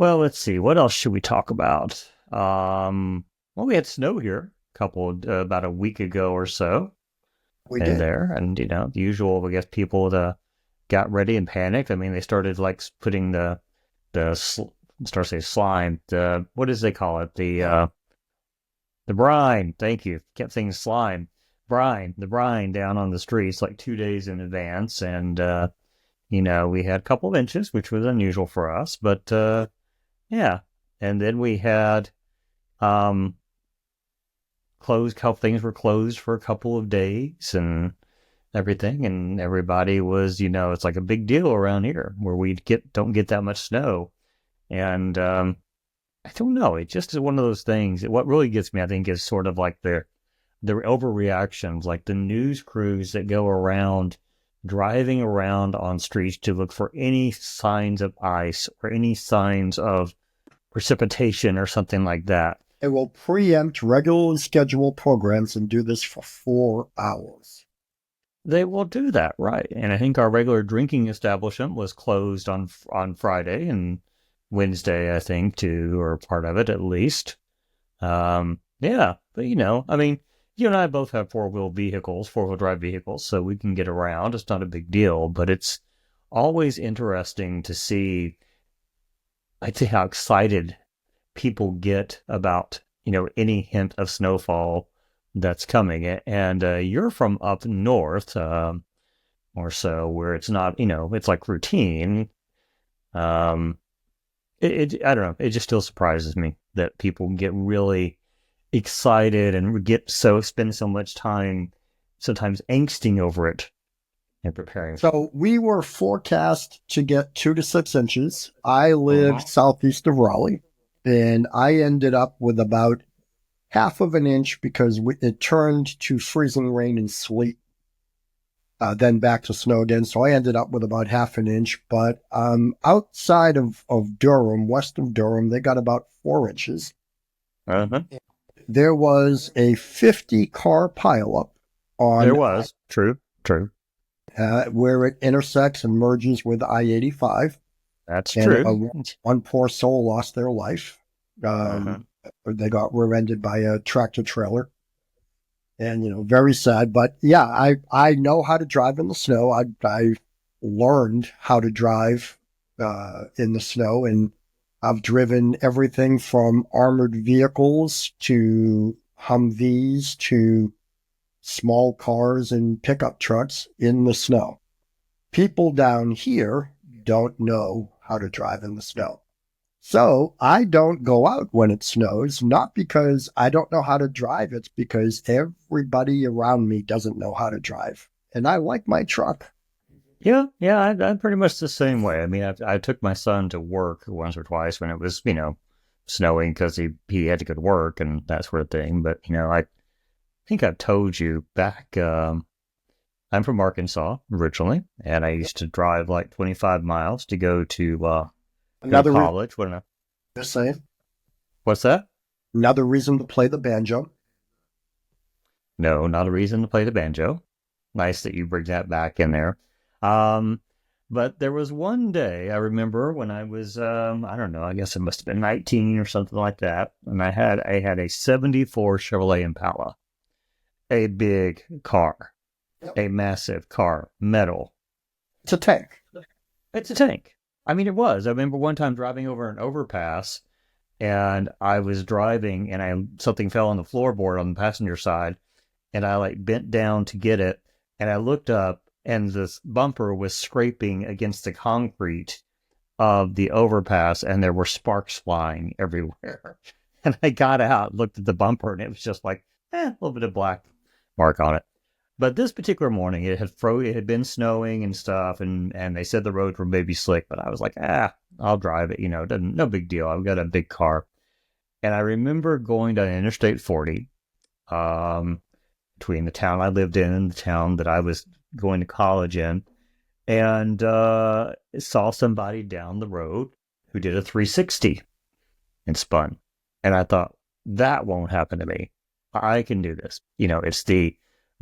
Well, let's see. What else should we talk about? Well, we had snow here about a week ago or so We in did. there, and the usual. I guess people got ready and panicked. I mean, they started like putting the start to say slime. The what does they call it? The brine. Thank you. Kept saying slime. Brine. The brine down on the streets like 2 days in advance, and we had a couple of inches, which was unusual for us, but yeah. And then we had um closed. Couple things were closed for a couple of days and everything, and everybody was, it's like a big deal around here where we don't get that much snow, and I don't know. It just is one of those things. What really gets me, I think, is sort of like the overreactions, like the news crews that go around driving around on streets to look for any signs of ice or any signs of precipitation or something like that. It will preempt regularly scheduled programs and do this for 4 hours. They will do that, right? And I think our regular drinking establishment was closed on Friday and Wednesday, I think, too, or part of it at least. Yeah, but I mean, you and I both have four wheel drive vehicles, so we can get around. It's not a big deal, but it's always interesting to see, I'd say, how excited people get about, any hint of snowfall that's coming. And you're from up north, or so, where it's not, it's like routine. Um, I don't know. It just still surprises me that people get really excited and spend so much time sometimes angsting over it and preparing. So we were forecast to get 2 to 6 inches. I live Mhm. southeast of Raleigh, and I ended up with about half of an inch because it turned to freezing rain and sleet, then back to snow again. So I ended up with about half an inch. But outside of Durham, west of Durham, they got about 4 inches. Uh-huh. There was a 50 car pileup There on was. True. True. where it intersects and merges with I-85, That's and true. one poor soul lost their life. Uh-huh. They got rear-ended by a tractor trailer, and very sad. But yeah, I know how to drive in the snow. I learned how to drive in the snow, and I've driven everything from armored vehicles to Humvees to small cars and pickup trucks in the snow. People down here don't know how to drive in the snow. So I don't go out when it snows, not because I don't know how to drive. It's because everybody around me doesn't know how to drive. And I like my truck. Yeah, yeah, I'm pretty much the same way. I mean, I took my son to work once or twice when it was, snowing because he had to go to work and that sort of thing. But I think I've told you back. I'm from Arkansas originally, and I used to drive like 25 miles to go to Another reason college. to say, What's that? another reason to play the banjo. No, not a reason to play the banjo. Nice that you bring that back in there. Um, but there was one day I remember when I was, I don't know, I guess it must have been 19 or something like that, and I had a '74 Chevrolet Impala, a big car, Yep. a massive car, metal. It's a tank. It's a tank. I mean, it was. I remember one time driving over an overpass, and I was driving, and I something fell on the floorboard on the passenger side, and I like bent down to get it, and I looked up, and this bumper was scraping against the concrete of the overpass, and there were sparks flying everywhere. And I got out, looked at the bumper, and it was just like a little bit of black mark on it. But this particular morning, it had been snowing and stuff, and they said the roads were maybe slick, but I was like, I'll drive it, no big deal. I've got a big car, and I remember going down Interstate 40, um, between the town I lived in and the town that I was going to college in, and saw somebody down the road who did a 360 and spun. And I thought, that won't happen to me. I can do this. It's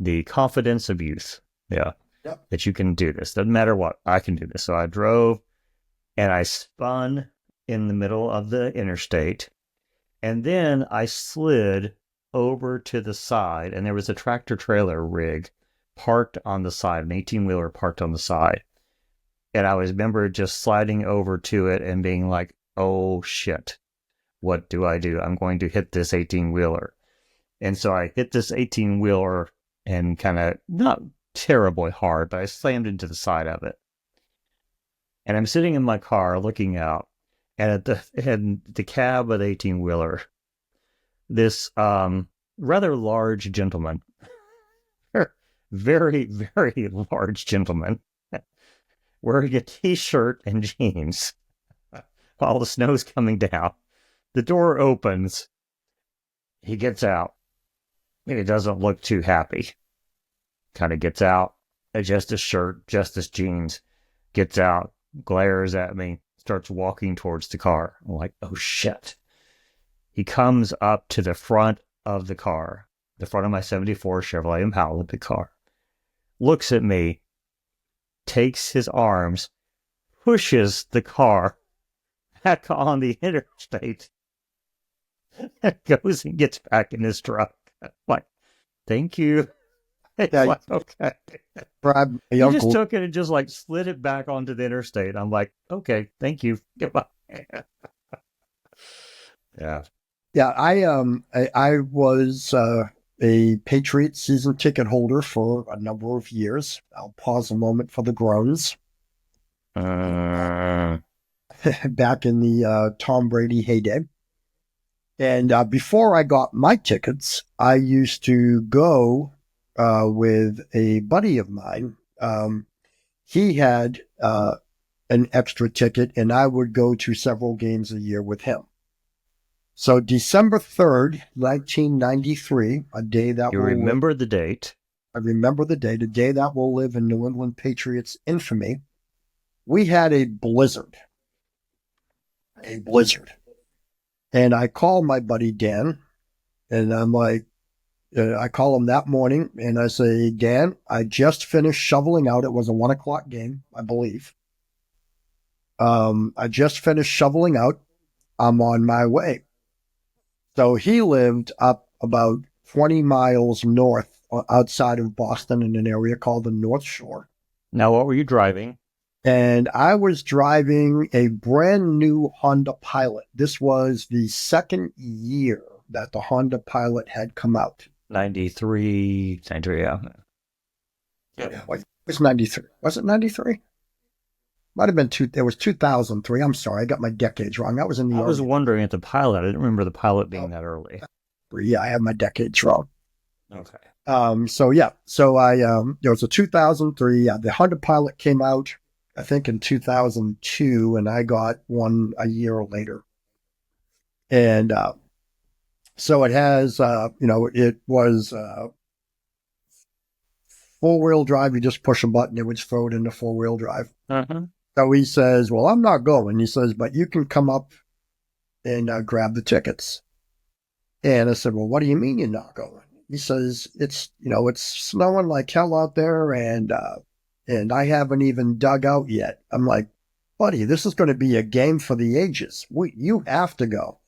the confidence of youth. Yeah, Yep. that you can do this. Doesn't matter what, I can do this. So I drove and I spun in the middle of the interstate. And then I slid over to the side, and there was a tractor trailer rig parked on the side, an 18-wheeler parked on the side. And I remember just sliding over to it and being like, oh shit, what do I do? I'm going to hit this 18-wheeler. And so I hit this 18-wheeler and kind of, not terribly hard, but I slammed into the side of it. And I'm sitting in my car looking out, and at the cab of the 18-wheeler, this rather large gentleman, very, very large gentleman, wearing a t-shirt and jeans while the snow's coming down. The door opens. He gets out, and he doesn't look too happy. Kind of gets out, adjusts his shirt, adjusts his jeans, gets out, glares at me, starts walking towards the car. I'm like, oh shit. He comes up to the front of the car, the front of my 74 Chevrolet Impala, the car, looks at me, takes his arms, pushes the car back on the interstate, and goes and gets back in his truck. I'm like, thank you. It's Yeah, like, okay. my He uncle. just took it and just like slid it back onto the interstate. I'm like, okay, thank you. Goodbye. Yeah. Yeah, I was a Patriots season ticket holder for a number of years. I'll pause a moment for the groans. Back in the Tom Brady heyday. And before I got my tickets, I used to go with a buddy of mine. He had an extra ticket, and I would go to several games a year with him. So December 3rd, 1993, a day that You remember the date. I remember the day that will live in New England Patriots infamy. We had a blizzard. And I call my buddy Dan, and I'm like, I call him that morning, and I say, Dan, I just finished shoveling out. It was a 1:00 game, I believe. I just finished shoveling out. I'm on my way. So he lived up about 20 miles north outside of Boston in an area called the North Shore. Now, what were you driving? And I was driving a brand new Honda Pilot. This was the second year that the Honda Pilot had come out. 93, yeah. Yeah, it was 93. Was it 93? Might have been it was 2003. I'm sorry, I got my decades wrong. That was in the I was wondering at the Pilot. I didn't remember the Pilot being that early. Yeah, I have my decades wrong. Okay. So I it was a 2003. The Honda Pilot came out, I think, in 2002, and I got one a year later. And so it has, it was four-wheel drive. You just push a button, it would throw it into four-wheel drive. Uh-huh. So he says, well, I'm not going. He says, but you can come up and grab the tickets. And I said, well, what do you mean you're not going? He says, it's snowing like hell out there, and I haven't even dug out yet. I'm like, buddy, this is going to be a game for the ages. You have to go.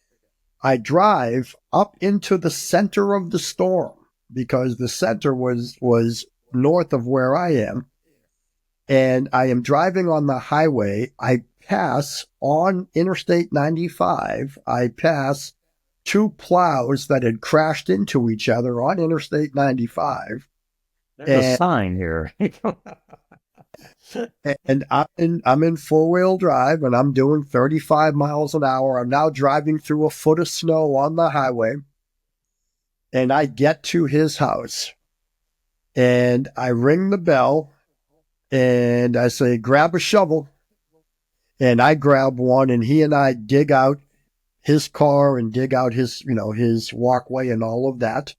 I drive up into the center of the storm because the center was north of where I am. And I am driving on the highway. I pass on Interstate 95. I pass two plows that had crashed into each other on Interstate 95. There's a sign here. And I'm in four-wheel drive, and I'm doing 35 miles an hour. I'm now driving through a foot of snow on the highway. And I get to his house, and I ring the bell, and I say, grab a shovel. And I grab one, and he and I dig out his car and dig out his walkway and all of that.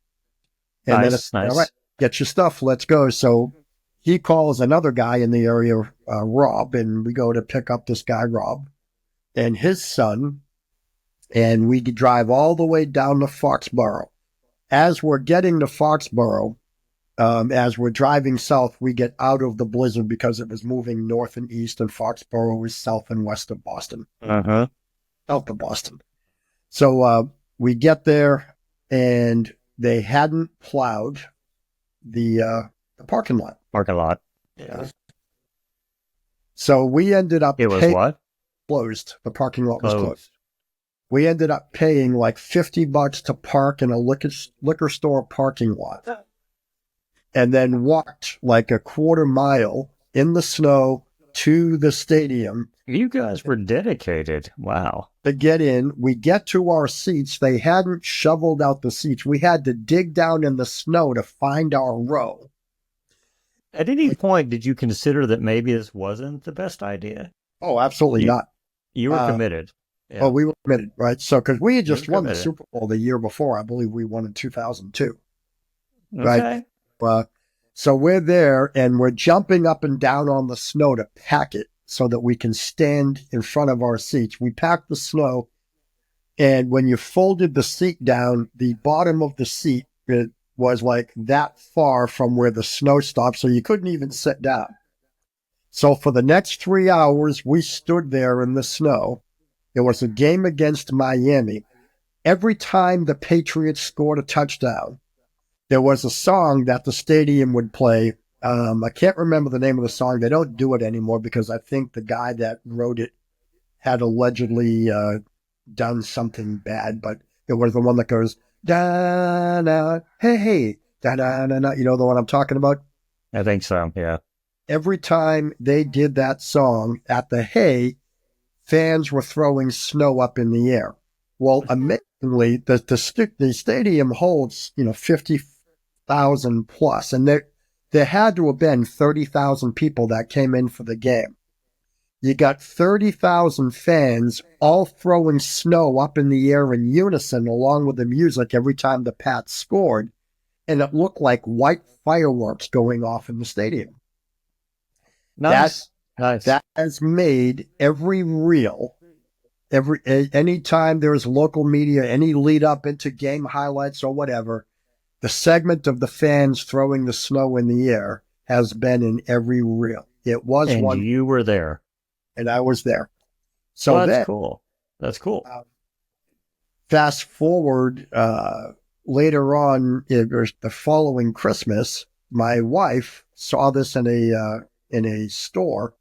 And nice. All right, get your stuff. Let's go. So he calls another guy in the area, Rob, and we go to pick up this guy, Rob, and his son, and we drive all the way down to Foxborough. As we're getting to Foxborough, as we're driving south, we get out of the blizzard because it was moving north and east, and Foxborough was south and west of Boston. Uh-huh. Out to Boston. So we get there, and they hadn't plowed the parking lot. Parking lot. Yeah. So we ended up It was what? Closed. The parking lot was closed. Closed. We ended up paying like $50 to park in a liquor store parking lot, and then walked like a quarter mile in the snow to the stadium. You guys were dedicated. Wow. To get in. We get to our seats. They hadn't shoveled out the seats. We had to dig down in the snow to find our row. At any point, did you consider that maybe this wasn't the best idea? Oh, absolutely not. You were committed. Yeah. Oh, we were committed, right? So, because we had just won committed. the Super Bowl the year before. I believe we won in 2002. Okay. Right? So we're there, and we're jumping up and down on the snow to pack it so that we can stand in front of our seats. We packed the snow, and when you folded the seat down, the bottom of the seat, it was like that far from where the snow stopped, so you couldn't even sit down. So for the next 3 hours, we stood there in the snow. It was a game against Miami. Every time the Patriots scored a touchdown, there was a song that the stadium would play. I can't remember the name of the song. They don't do it anymore because I think the guy that wrote it had allegedly done something bad, but it was the one that goes, da da, hey, hey, da da da da. You know the one I'm talking about? I think so, yeah. Every time they did that song at the hay, fans were throwing snow up in the air. Well, amazingly, the stadium holds 50,000 plus, and there had to have been 30,000 people that came in for the game. You got 30,000 fans all throwing snow up in the air in unison along with the music every time the Pats scored, and it looked like white fireworks going off in the stadium. Nice. That has made every reel, anytime there's local media, any lead up into game highlights or whatever, the segment of the fans throwing the snow in the air has been in every reel. It was and one. You were there. And I was there. So well, that's cool. That's cool. Fast forward later on, the following Christmas, my wife saw this in a store.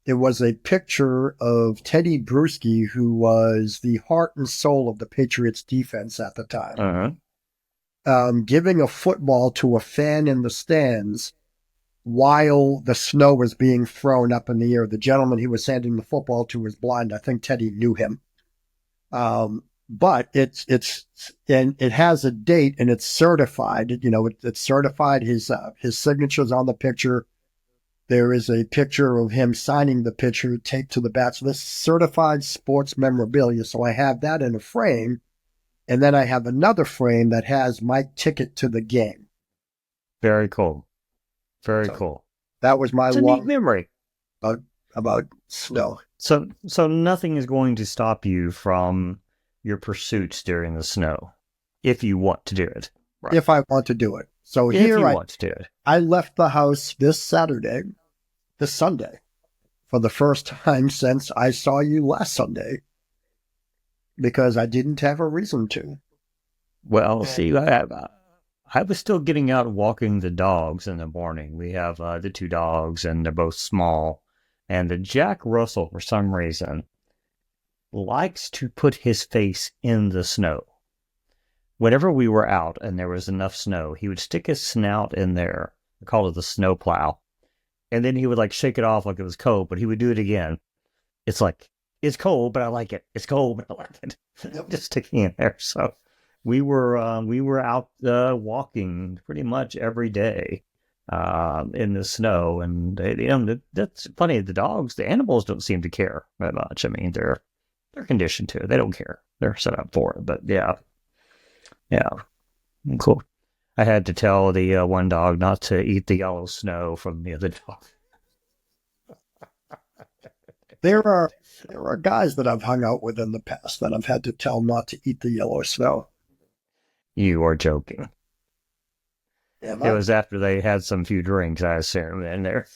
It was a picture of Teddy Bruschi, who was the heart and soul of the Patriots defense at the time, giving a football to a fan in the stands while the snow was being thrown up in the air. The gentleman he was handing the football to was blind. I think Teddy knew him. But and it has a date and it's certified. It's certified. His signature's on the picture. There is a picture of him signing the picture taped to the back. So this is certified sports memorabilia. So I have that in a frame. And then I have another frame that has my ticket to the game. Very cool. Very cool. That was my neat memory about snow. So nothing is going to stop you from your pursuits during the snow, if you want to do it. Right. If I want to do it. So if here you want to do it. I left the house this Sunday, for the first time since I saw you last Sunday, because I didn't have a reason to. Well, see, I was still getting out walking the dogs in the morning. We have the two dogs, and they're both small. And the Jack Russell, for some reason, likes to put his face in the snow. Whenever we were out and there was enough snow, he would stick his snout in there. I call it the snow plow. And then he would shake it off like it was cold, but he would do it again. It's like, it's cold, but I like it. It's cold, but I like it. Yep. Just sticking in there. So we were out walking pretty much every day in the snow, and that's funny. The animals don't seem to care that much. I mean, they're conditioned to it. They don't care. They're set up for it. But yeah, cool. I had to tell the one dog not to eat the yellow snow from the other dog. There are guys that I've hung out with in the past that I've had to tell not to eat the yellow snow. You are joking. It was after they had some few drinks, I assume, in there.